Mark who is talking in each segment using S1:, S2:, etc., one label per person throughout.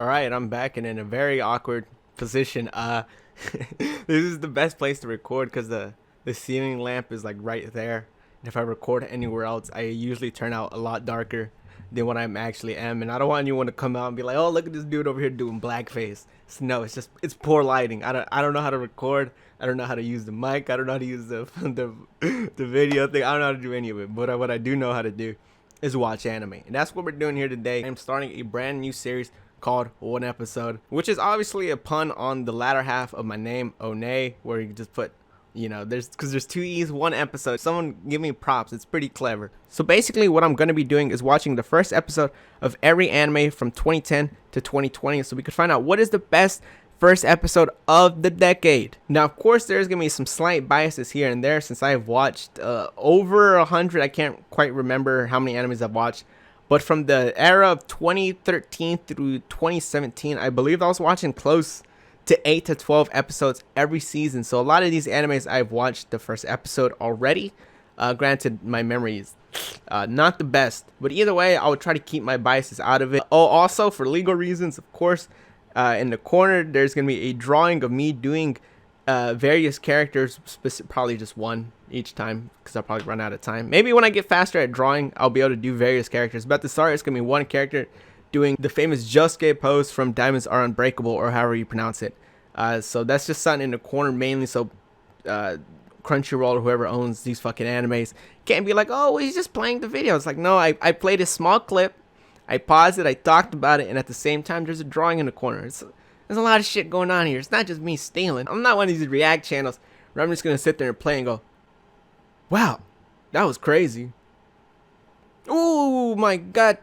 S1: All right, I'm back and in a very awkward position. This is the best place to record because the ceiling lamp is like right there. And if I record anywhere else, I usually turn out a lot darker than what I actually am. And I don't want anyone to come out and be like, "Oh, look at this dude over here doing blackface." So no, it's poor lighting. I don't know how to record. I don't know how to use the mic. I don't know how to use the the video thing. I don't know how to do any of it. But what I do know how to do is watch anime, and that's what we're doing here today. I'm starting a brand new series called Oneepisode, which is obviously a pun on the latter half of my name, One, where you just put, there's two E's, one episode. Someone give me props. It's pretty clever. So basically what I'm going to be doing is watching the first episode of every anime from 2010 to 2020 so we could find out what is the best first episode of the decade. Now, of course, there's going to be some slight biases here and there since I've watched over 100. I can't quite remember how many animes I've watched. But from the era of 2013 through 2017, I believe I was watching close to 8 to 12 episodes every season. So a lot of these animes I've watched the first episode already. Granted, my memory is not the best. But either way, I would try to keep my biases out of it. Oh, also, for legal reasons, of course, in the corner, there's going to be a drawing of me doing various characters, probably just one each time because I'll probably run out of time. Maybe when I get faster at drawing, I'll be able to do various characters. But at the start, it's going to be one character doing the famous Josuke pose from Diamonds Are Unbreakable, or however you pronounce it. So that's just something in the corner mainly so Crunchyroll or whoever owns these fucking animes can't be like, oh, he's just playing the video. It's like, no, I played a small clip, I paused it, I talked about it, and at the same time, there's a drawing in the corner. There's a lot of shit going on here. It's not just me stealing. I'm not one of these react channels where I'm just going to sit there and play and go, wow, that was crazy. Oh my god.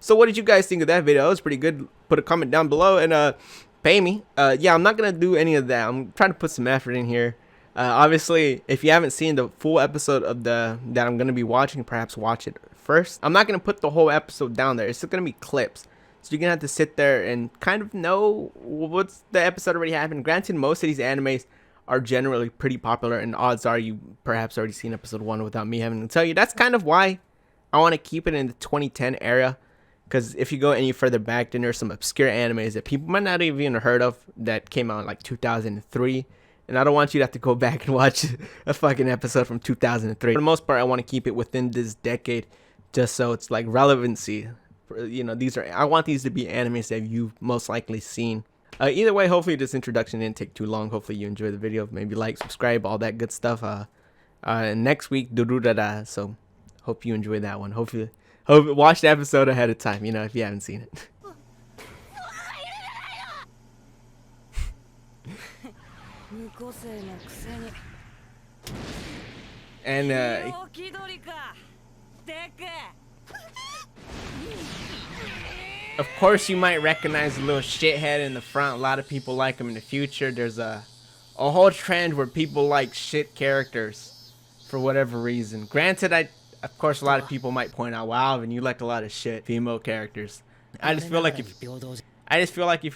S1: So what did you guys think of that video? That was pretty good. Put a comment down below and pay me. Yeah, I'm not going to do any of that. I'm trying to put some effort in here. Obviously, if you haven't seen the full episode of that I'm going to be watching, perhaps watch it first. I'm not going to put the whole episode down there. It's just going to be clips. So you're going to have to sit there and kind of know what's the episode already happened. Granted, most of these animes are generally pretty popular, and odds are you perhaps already seen episode 1 without me having to tell you. That's kind of why I want to keep it in the 2010 era, because if you go any further back, then there's some obscure animes that people might not even heard of that came out in like 2003, and I don't want you to have to go back and watch a fucking episode from 2003. For the most part, I want to keep it within this decade, just so it's like relevancy. I want these to be animes that you've most likely seen. Either way, hopefully this introduction didn't take too long. Hopefully you enjoy the video. Maybe like, subscribe, all that good stuff. Next week, Dururada. So hope you enjoy that one. Hope watch the episode ahead of time, if you haven't seen it. And of course, you might recognize the little shithead in the front. A lot of people like him in the future. There's a whole trend where people like shit characters for whatever reason. Granted, of course, a lot of people might point out, wow, and you like a lot of shit female characters. I just feel like if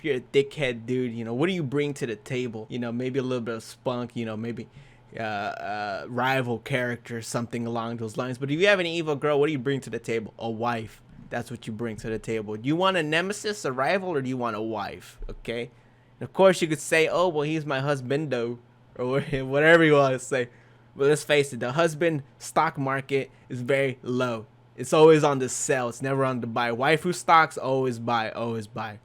S1: you're a dickhead dude, what do you bring to the table? Maybe a little bit of spunk, maybe rival character, something along those lines. But if you have an evil girl, what do you bring to the table? A wife. That's what you bring to the table. Do you want a nemesis, a rival, or do you want a wife? Okay. And of course, you could say, oh, well, he's my husbando, or whatever you want to say. But let's face it, the husband stock market is very low. It's always on the sell. It's never on the buy. Waifu stocks, always buy, always buy.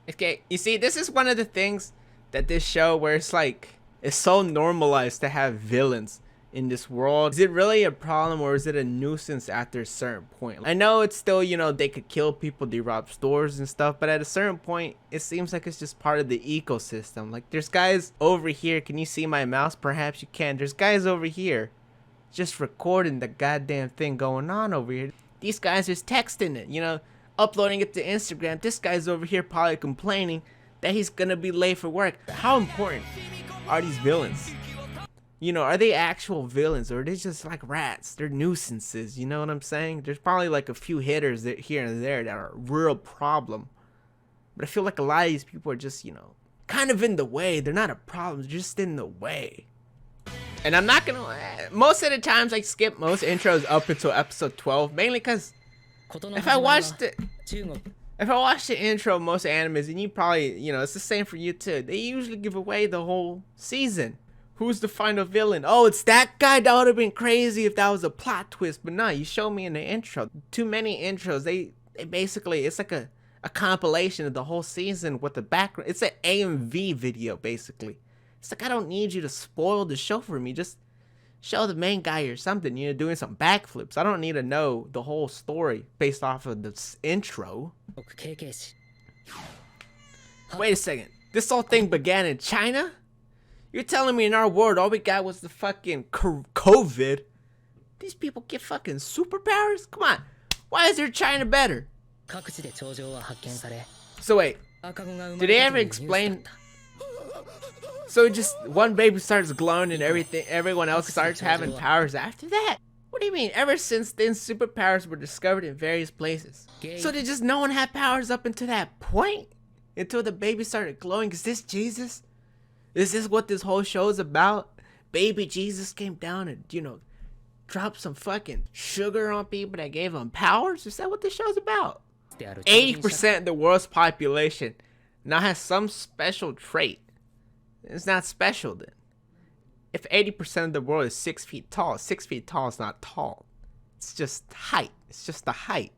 S1: Okay, you see, this is one of the things that this show where it's like, it's so normalized to have villains in this world. Is it really a problem, or is it a nuisance after a certain point? I know it's still, they could kill people, they rob stores and stuff, but at a certain point, it seems like it's just part of the ecosystem. Like, there's guys over here. Can you see my mouse? Perhaps you can. There's guys over here just recording the goddamn thing going on over here. These guys just texting it, uploading it to Instagram. This guy's over here probably complaining that he's gonna be late for work. How important are these villains? Are they actual villains, or are they just like rats? They're nuisances, you know what I'm saying? There's probably like a few hitters here and there that are a real problem. But I feel like a lot of these people are just, kind of in the way. They're not a problem, they're just in the way. And I'm not gonna, most of the times I skip most intros up until episode 12, mainly because if I watched it, If I watch the intro of most animes, and you probably, it's the same for you too. They usually give away the whole season. Who's the final villain? Oh, it's that guy. That would have been crazy if that was a plot twist. But no, you show me in the intro. Too many intros. They basically, it's like a compilation of the whole season with the background. It's an AMV video, basically. It's like, I don't need you to spoil the show for me. Just show the main guy or something, doing some backflips. I don't need to know the whole story based off of this intro. Wait a second. This whole thing began in China? You're telling me in our world all we got was the fucking COVID? These people get fucking superpowers? Come on. Why is their China better? So wait, did they ever explain? So just one baby starts glowing and everyone else starts having powers after that? What do you mean? Ever since then, superpowers were discovered in various places. So did just no one have powers up until that point? Until the baby started glowing? Is this Jesus? Is this what this whole show is about? Baby Jesus came down and, dropped some fucking sugar on people that gave them powers? Is that what this show's about? 80% of the world's population now has some special trait. It's not special then. If 80% of the world is 6 feet tall, 6 feet tall is not tall. It's just height. It's just the height.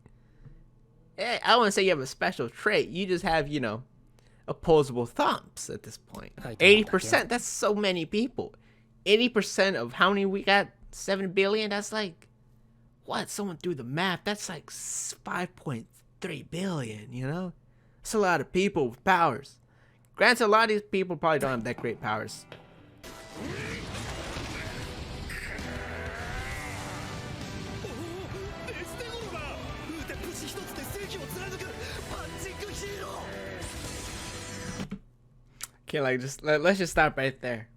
S1: I wouldn't say you have a special trait. You just have, opposable thumbs at this point. 80%, that's so many people. 80% of how many we got? 7 billion? That's like, what? Someone do the math. That's like 5.3 billion, That's a lot of people with powers. Granted, a lot of these people probably don't have that great powers. Okay, let's just stop right there.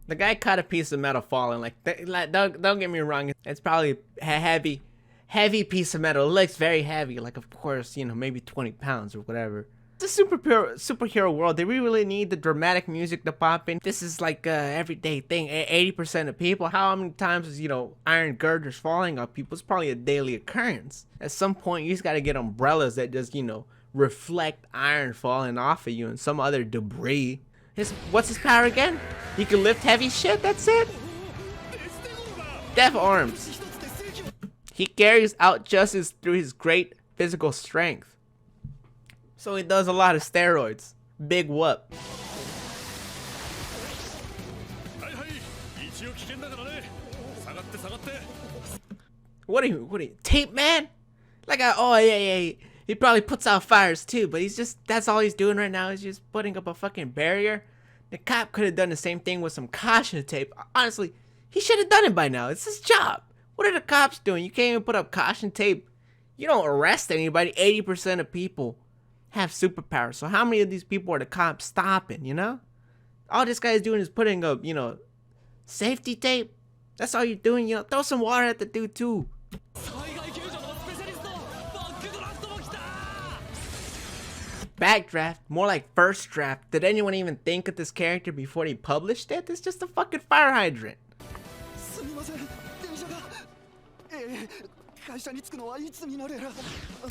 S1: The guy caught a piece of metal falling. Don't get me wrong. It's probably a heavy piece of metal. It looks very heavy. Of course, maybe 20 pounds or whatever. It's a superhero world. They really need the dramatic music to pop in. This is like a everyday thing. 80% of people. How many times is, iron girders falling on people? It's probably a daily occurrence. At some point, you just got to get umbrellas that just, reflect iron falling off of you and some other debris. What's his power again? He can lift heavy shit, that's it? Death arms. He carries out justice through his great physical strength. So he does a lot of steroids. Big whoop. What are you, tape man? Oh yeah. He probably puts out fires too, but that's all he's doing right now is just putting up a fucking barrier. The cop could have done the same thing with some caution tape. Honestly, he should have done it by now. It's his job. What are the cops doing? You can't even put up caution tape. You don't arrest anybody. 80% of people have superpowers. So how many of these people are the cops stopping, All this guy is doing is putting up, safety tape. That's all you're doing, Throw some water at the dude too. Backdraft, more like first draft. Did anyone even think of this character before they published it? It's just a fucking fire hydrant.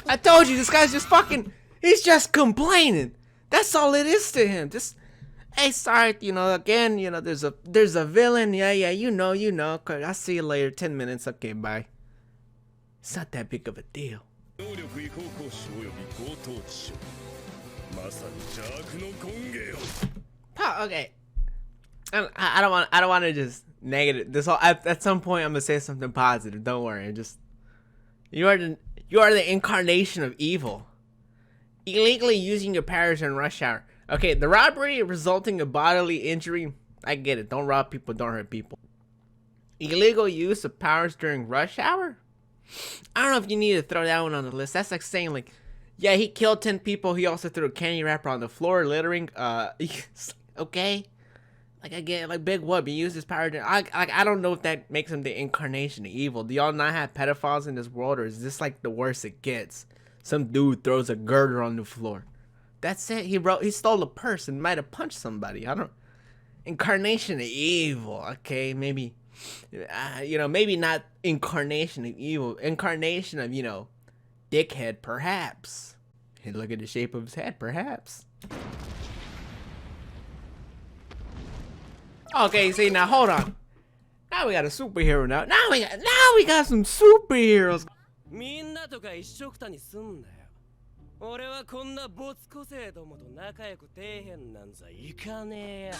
S1: I told you, this guy's just he's just complaining. That's all it is to him. Just, hey, sorry, again, there's a villain. Yeah, you know. I'll see you later. 10 minutes. Okay, bye. It's not that big of a deal. Okay. I don't want to just negative this whole. At some point, I'm gonna say something positive. Don't worry. You are the incarnation of evil. Illegally using your powers in rush hour. Okay, the robbery resulting in bodily injury. I get it. Don't rob people. Don't hurt people. Illegal use of powers during rush hour. I don't know if you need to throw that one on the list. That's like saying yeah, he killed 10 people. He also threw a candy wrapper on the floor, littering. Okay. I get big whoop. He used his power. I don't know if that makes him the incarnation of evil. Do y'all not have pedophiles in this world, or is this the worst it gets? Some dude throws a girder on the floor. That's it. He stole a purse and might have punched somebody. Incarnation of evil. Okay, maybe. Maybe not incarnation of evil. Incarnation of dickhead, perhaps. Hey, look at the shape of his head, perhaps. Okay, see, now hold on. Now we got a superhero now. Now we got some superheroes.
S2: みんなとか一緒くたにすんなよ。俺はこんな没個性どもと仲良く底辺なんざいかねえや。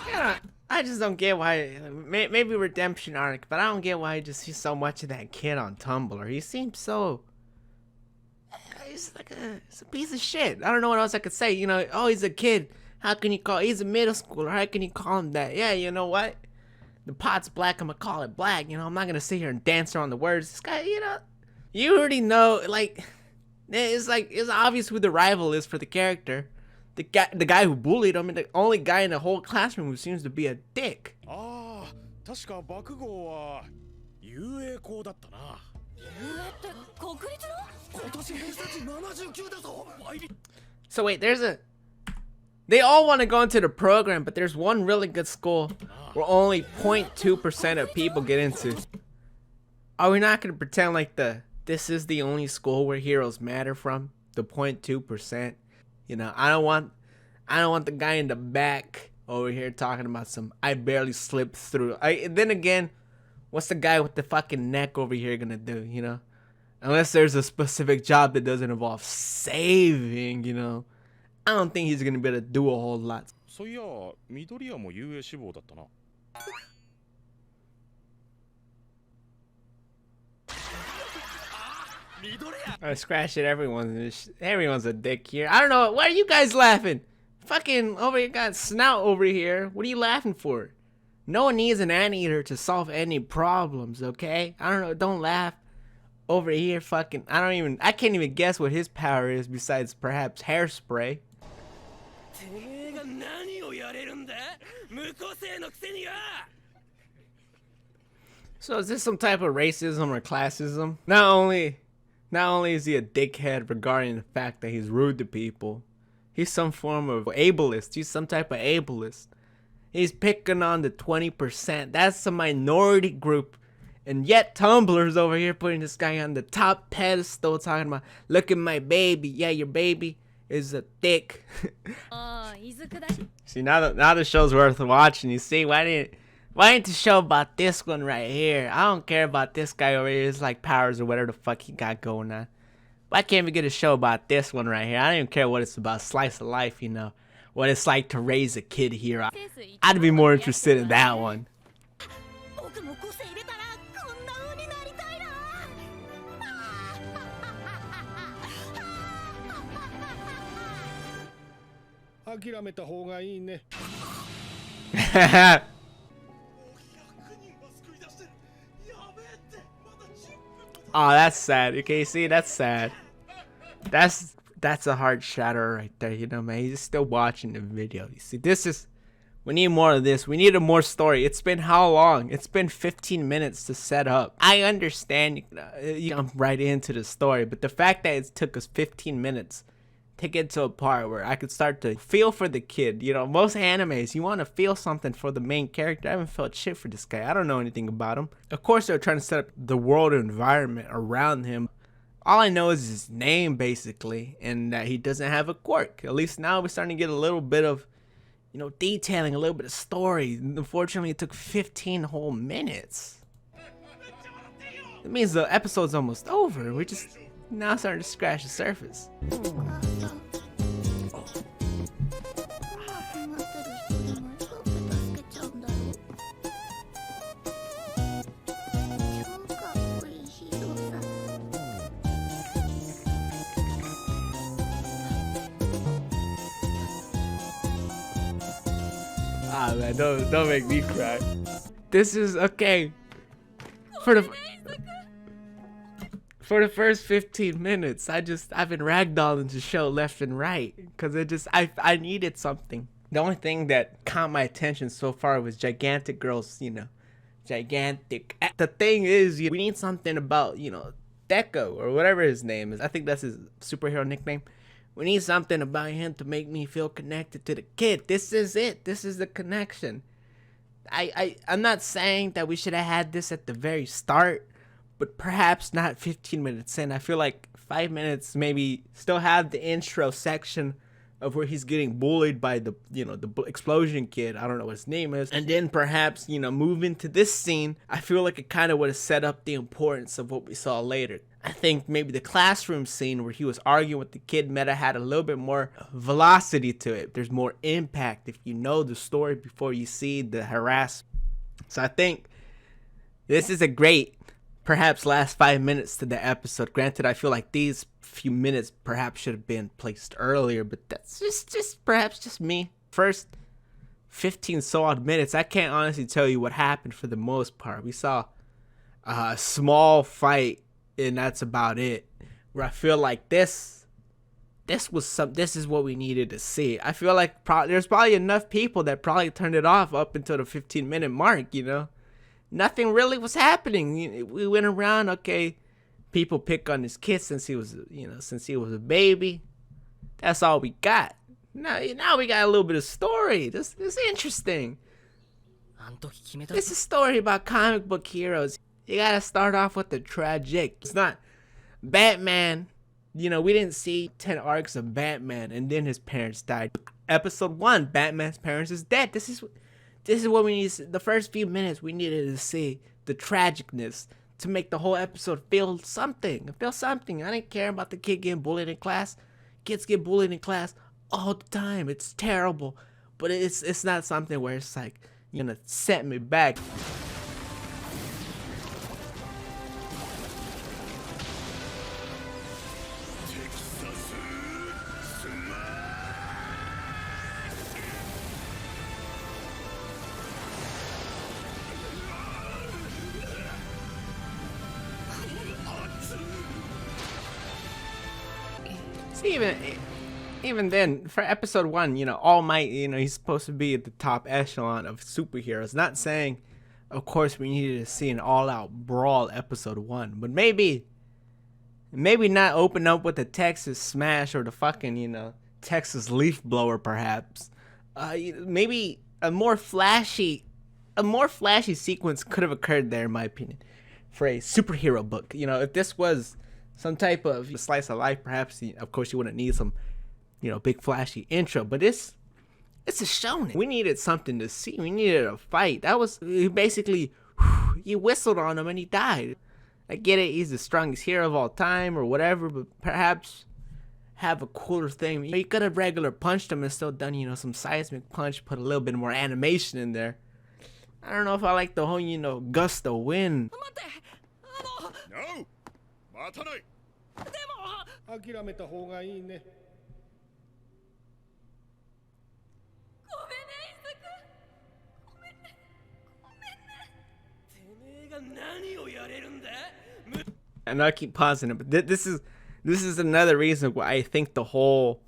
S1: Yeah, I just don't get why. Maybe redemption arc, but I don't get why I just see so much of that kid on Tumblr. He seems so. He's like he's a piece of shit. I don't know what else I could say. You know, oh, he's a kid. How can you call? He's a middle schooler. How can you call him that? Yeah, you know what? The pot's black. I'm gonna call it black. You know, I'm not gonna sit here and dance around the words. This guy, you know, you already know. Like, it's obvious who the rival is for the character. The guy who bullied him, and the only guy in the whole classroom who seems to be a dick.
S3: Ah, 確か爆豪は遊泳校だったな。
S1: So wait, they all want to go into the program, but there's one really good school where only 0.2% of people get into. Are we not going to pretend like this is the only school where heroes matter from? The 0.2%? You know, I don't want the guy in the back over here talking about some I barely slipped through. Then again, what's the guy with the fucking neck over here gonna do, you know? Unless there's a specific job that doesn't involve saving, you know. I don't think he's gonna be able to do a whole lot.
S3: そういや、緑谷も遊泳志望だったな。
S1: I scratched it. Everyone's a dick here. I don't know. Why are you guys laughing? Fucking over here got snout over here. What are you laughing for? No one needs an anteater to solve any problems, okay? I don't know. Don't laugh. Over here, fucking. I can't even guess what his power is besides perhaps hairspray. So is this some type of racism or classism? Not only is he a dickhead regarding the fact that he's rude to people, he's some form of ableist. He's some type of ableist. He's picking on the 20%. That's a minority group. And yet Tumblr's over here putting this guy on the top pedestal talking about, look at my baby. Yeah, your baby is a dick. See, now the show's worth watching. You see, why ain't the show about this one right here? I don't care about this guy over here. It's like powers or whatever the fuck he got going on. Why can't we get a show about this one right here? I don't even care what it's about. Slice of life, you know. What it's like to raise a kid here. I'd be more interested in that one. Oh, that's sad. Okay, see, that's sad. That's a heart shatter right there, you know, man. He's still watching the video. You see, we need more of this. We need a more story. It's been how long? It's been 15 minutes to set up. I understand you jump right into the story, but the fact that it took us 15 minutes to get to a part where I could start to feel for the kid. You know, most animes, you want to feel something for the main character. I haven't felt shit for this guy. I don't know anything about him. Of course, they're trying to set up the world environment around him. All I know is his name, basically, and that he doesn't have a quirk. At least now we're starting to get a little bit of, you know, detailing, a little bit of story. Unfortunately, it took 15 whole minutes. It means the episode's almost over. We're just now starting to scratch the surface. Ah, man, don't make me cry. This is okay. For the first 15 minutes, I've been ragdolling the show left and right because I needed something. The only thing that caught my attention so far was gigantic girls, you know, gigantic. The thing is, we need something about, you know, Deco or whatever his name is. I think that's his superhero nickname. We need something about him to make me feel connected to the kid. This is it. This is the connection. I'm not saying that we should have had this at the very start, but perhaps not 15 minutes in. I feel like 5 minutes, maybe still have the intro section of where he's getting bullied by the explosion kid. I don't know what his name is. And then perhaps, move into this scene. I feel like it kind of would have set up the importance of what we saw later. I think maybe the classroom scene where he was arguing with the kid Meta had a little bit more velocity to it. There's more impact if you know the story before you see the harassment. So I think this is a great, perhaps last 5 minutes to the episode. Granted, I feel like these few minutes perhaps should have been placed earlier, but that's just perhaps just me. First 15 so odd minutes, I can't honestly tell you what happened for the most part. We saw a small fight, and that's about it. Where I feel like this is what we needed to see. I feel like there's probably enough people that probably turned it off up until the 15-minute mark. Nothing really was happening. We went around, okay, people pick on his kid since he was a baby. That's all we got. Now we got a little bit of story. This is interesting. This is a story about comic book heroes. You gotta start off with the tragic. It's not Batman. We didn't see 10 arcs of Batman and then his parents died. Episode 1, Batman's parents is dead. This is what we need. The first few minutes we needed to see the tragicness to make the whole episode feel something. I didn't care about the kid getting bullied in class. Kids get bullied in class all the time. It's terrible, but it's not something where it's like set me back. Even then, for episode 1, All Might, he's supposed to be at the top echelon of superheroes. Not saying, of course, we needed to see an all-out brawl episode 1, but maybe not open up with the Texas Smash or the fucking, Texas Leaf Blower, perhaps. Maybe a more flashy sequence could have occurred there, in my opinion, for a superhero book. If this was some type of slice of life, perhaps, of course, you wouldn't need some, big flashy intro, but it's a shonen. We needed something to see. We needed a fight. Basically, you whistled on him and he died. I get it, he's the strongest hero of all time or whatever, but perhaps have a cooler thing. You could have regular punched him and still done, some seismic punch, put a little bit more animation in there. I don't know if I like the whole, gust of wind.
S3: No! 待たない。諦めた方がいいね。
S2: ごめんね、イサク。ごめんね。てめえが何をやれるんだ?
S1: And I keep pausing it, but this is another reason why I think the whole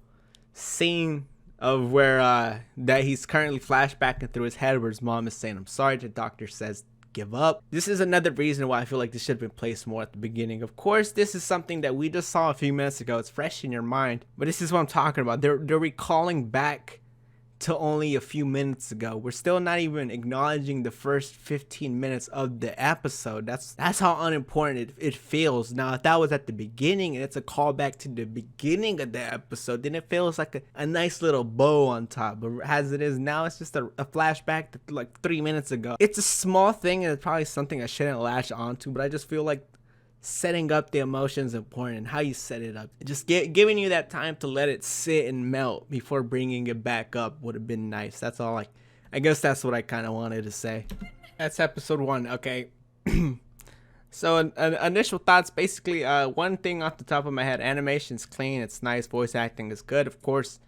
S1: scene of where that he's currently flashbacking through his head where his mom is saying, "I'm sorry," the doctor says, "Give up." This is another reason why I feel like this should have been placed more at the beginning. Of course, this is something that we just saw a few minutes ago. It's fresh in your mind, but this is what I'm talking about. They're recalling back to only a few minutes ago. We're still not even acknowledging the first 15 minutes of the episode. That's how unimportant it feels. Now, if that was at the beginning and it's a callback to the beginning of the episode, then it feels like a nice little bow on top. But as it is now, it's just a flashback to like 3 minutes ago. It's a small thing and it's probably something I shouldn't latch onto, but I just feel like setting up the emotions important and how you set it up. Just giving you that time to let it sit and melt before bringing it back up would have been nice. That's all. I guess that's what I kind of wanted to say. That's episode 1. Okay. So initial thoughts, basically, one thing off the top of my head: animation's clean, it's nice, voice acting is good. Of course,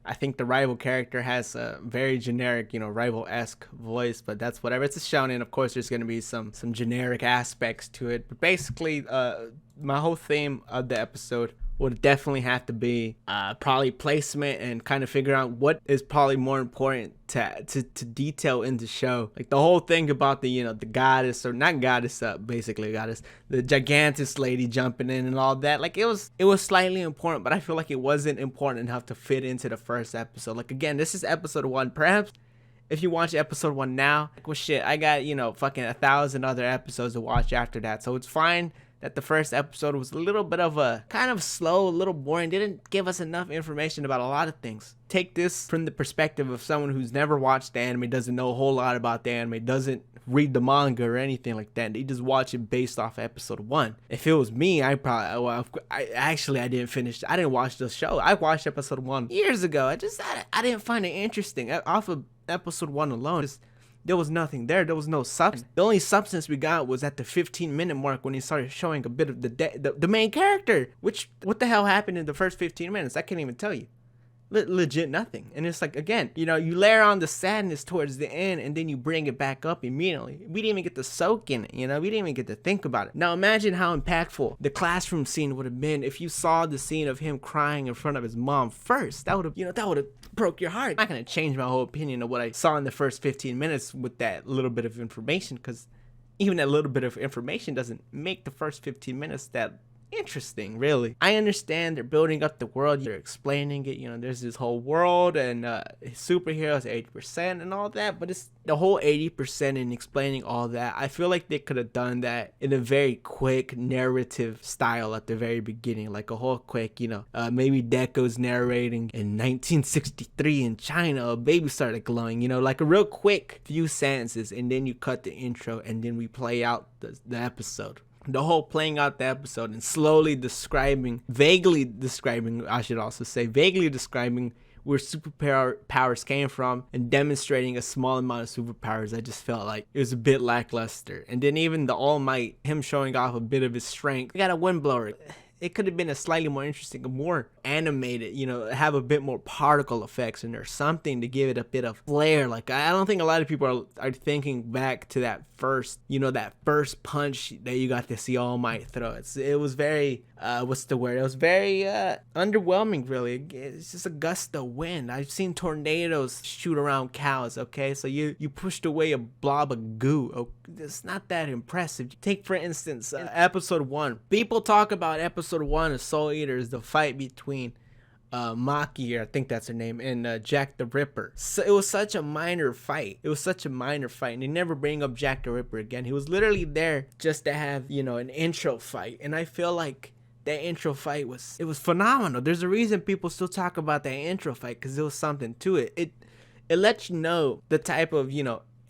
S1: I think the rival character has a very generic, rival-esque voice, but that's whatever. It's a shonen. Of course, there's going to be some generic aspects to it. But basically, my whole theme of the episode would definitely have to be probably placement and kind of figure out what is probably more important to detail in the show. Like the whole thing about the the goddess, or not goddess, basically goddess, the gigantic lady jumping in and all that. Like it was slightly important, but I feel like it wasn't important enough to fit into the first episode. Like again, this is episode 1. Perhaps if you watch episode 1 now, well shit, I got, fucking 1,000 other episodes to watch after that. So it's fine that the first episode was a little bit of a kind of slow, a little boring, didn't give us enough information about a lot of things. Take this from the perspective of someone who's never watched the anime, doesn't know a whole lot about the anime, doesn't read the manga or anything like that. They just watch it based off episode 1. If it was me, I didn't finish. I didn't watch the show. I watched episode 1 years ago. I didn't find it interesting. Off of episode 1 alone, there was nothing there. There was no substance. The only substance we got was at the 15-minute mark when he started showing a bit of the main character. Which, what the hell happened in the first 15 minutes? I can't even tell you. Legit nothing. And it's like, again, you layer on the sadness towards the end and then you bring it back up immediately. We didn't even get to soak in it, we didn't even get to think about it. Now imagine how impactful the classroom scene would have been if you saw the scene of him crying in front of his mom first. That would have broke your heart. I'm not gonna change my whole opinion of what I saw in the first 15 minutes with that little bit of information, because even that little bit of information doesn't make the first 15 minutes that interesting, really. I understand they're building up the world, they're explaining it, there's this whole world and superheroes 80% and all that, but it's the whole 80% in explaining all that. I feel like they could have done that in a very quick narrative style at the very beginning, like a whole quick, maybe Deco's narrating in 1963 in China, a baby started glowing, like a real quick few sentences, and then you cut the intro and then we play out the episode. The whole playing out the episode and vaguely describing where superpowers came from and demonstrating a small amount of superpowers, I just felt like it was a bit lackluster. And then even the All Might, him showing off a bit of his strength. He got a windblower. It could have been a slightly more interesting, more animated, have a bit more particle effects in there, something to give it a bit of flair. Like, I don't think a lot of people are thinking back to that first, that first punch that you got to see All Might throw. It was very, it was very underwhelming, really. It's just a gust of wind. I've seen tornadoes shoot around cows, okay? So you pushed away a blob of goo. Oh, it's not that impressive. Take, for instance, episode 1. People talk about episode 1 of Soul Eaters, the fight between Maki, I think that's her name, and Jack the Ripper. So it was such a minor fight. And they never bring up Jack the Ripper again. He was literally there just to have, an intro fight. And I feel like that intro fight was phenomenal. There's a reason people still talk about that intro fight, because there was something to it. It lets you know the type of,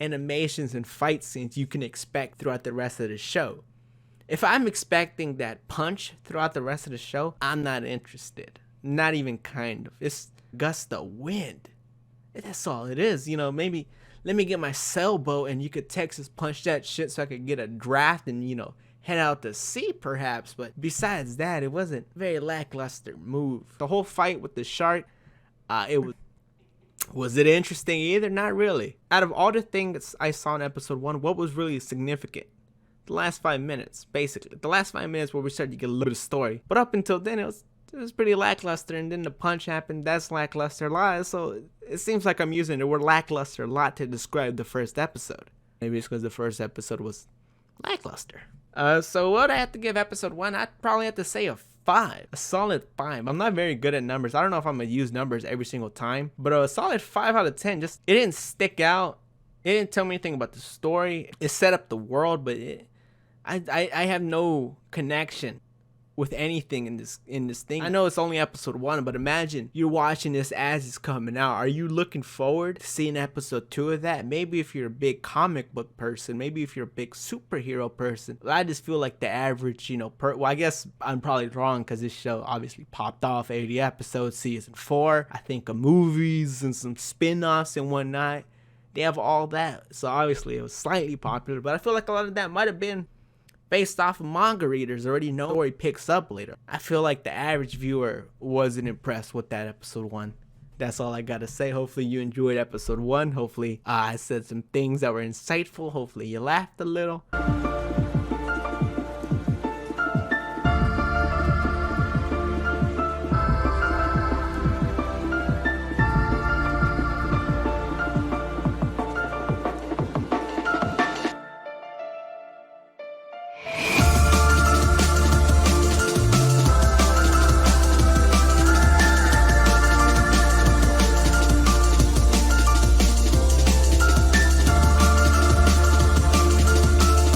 S1: animations and fight scenes you can expect throughout the rest of the show. If I'm expecting that punch throughout the rest of the show, I'm not interested. Not even kind of. It's gust of wind. That's all it is. Maybe let me get my sailboat and you could Texas punch that shit so I could get a draft and, head out to sea perhaps. But besides that, it wasn't a very lackluster move. The whole fight with the shark, was it interesting either? Not really. Out of all the things I saw in episode 1, what was really significant? The last 5 minutes, basically. The last 5 minutes where we started to get a little bit of story. But up until then, it was pretty lackluster, and then the punch happened. That's lackluster a lot. So it seems like I'm using the word lackluster a lot to describe the first episode. Maybe it's because the first episode was lackluster. So what I have to give episode 1, I'd probably have to say a 5. A solid 5. I'm not very good at numbers. I don't know if I'm going to use numbers every single time. But a solid 5 out of 10. Just, it didn't stick out. It didn't tell me anything about the story. It set up the world, but I have no connection with anything in this thing. I know it's only episode 1, but imagine you're watching this as it's coming out. Are you looking forward to seeing episode 2 of that? Maybe if you're a big comic book person, maybe if you're a big superhero person. I just feel like the average, well, I guess I'm probably wrong because this show obviously popped off 80 episodes, season 4. I think of movies and some spin-offs and whatnot. They have all that. So obviously it was slightly popular, but I feel like a lot of that might have been based off of manga readers already know the story picks up later. I feel like the average viewer wasn't impressed with that episode 1. That's all I gotta say. Hopefully you enjoyed episode 1. Hopefully I said some things that were insightful. Hopefully you laughed a little.